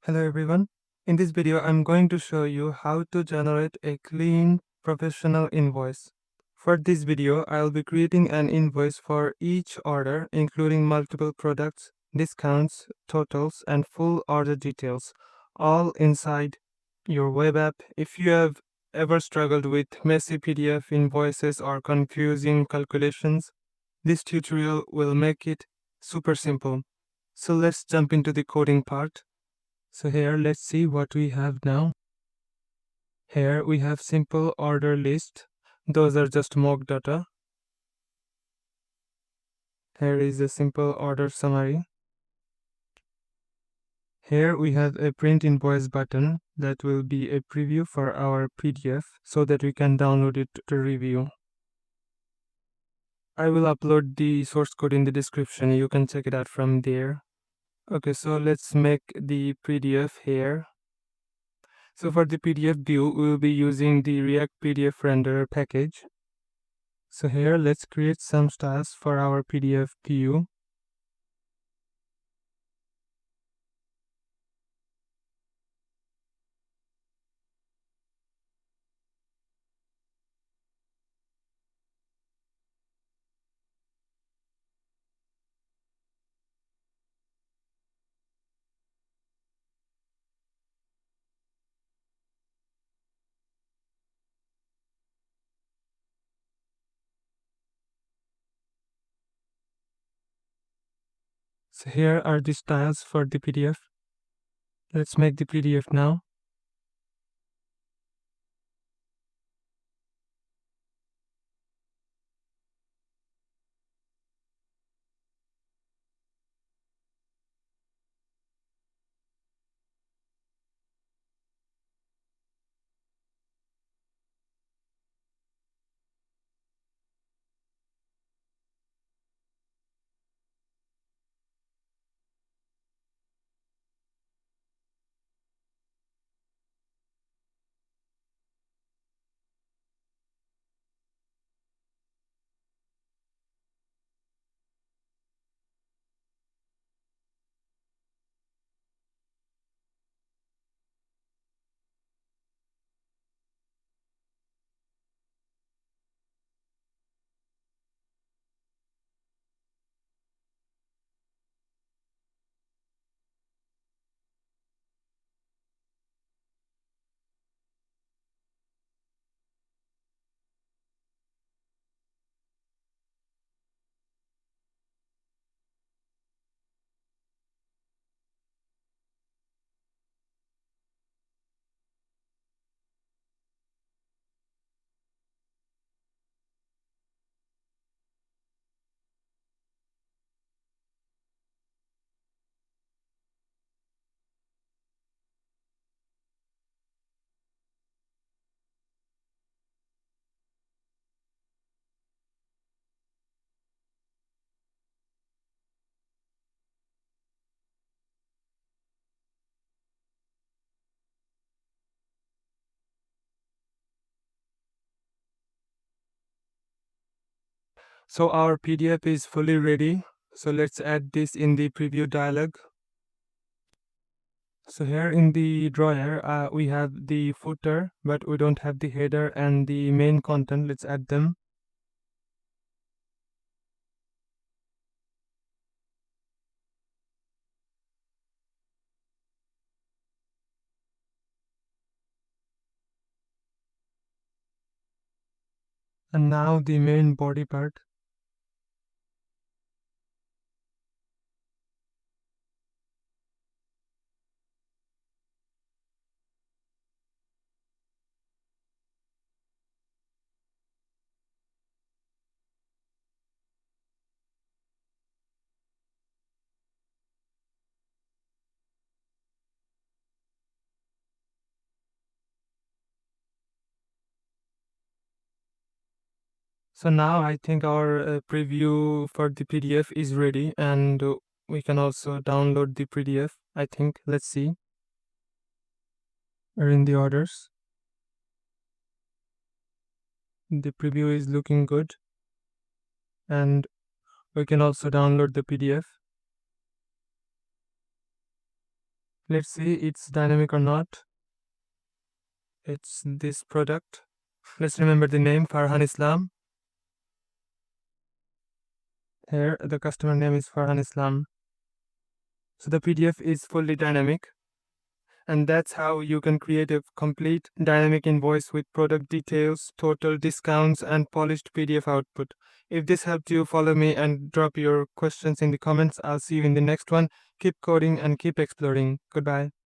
Hello everyone. In this video, I'm going to show you how to generate a clean professional invoice. For this video, I'll be creating an invoice for each order, including multiple products, discounts, totals, and full order details, all inside your web app. If you have ever struggled with messy PDF invoices or confusing calculations, this tutorial will make it super simple. So let's jump into the coding part. So here, let's see what we have now. Here we have simple order list. Those are just mock data. Here is a simple order summary. Here we have a print invoice button that will be a preview for our PDF so that we can download it to review. I will upload the source code in the description. You can check it out from there. Okay, so let's make the PDF here. So for the PDF view, we will be using the React PDF renderer package. So here, let's create some styles for our PDF view. So here are the styles for the PDF. Let's make the PDF now. So our PDF is fully ready. So let's add this in the preview dialog. So here in the drawer, we have the footer, but we don't have the header and the main content. Let's add them. And now the main body part. So now I think our preview for the PDF is ready, and we can also download the PDF, I think. Let's see. We're in the orders. The preview is looking good, and we can also download the PDF. Let's see it's dynamic or not. It's this product. Let's remember the name, Farhan Islam. Here the customer name is Farhan Islam. So the PDF is fully dynamic. And that's how you can create a complete dynamic invoice with product details, total discounts, and polished PDF output. If this helped you, follow me and drop your questions in the comments. I'll see you in the next one. Keep coding and keep exploring. Goodbye.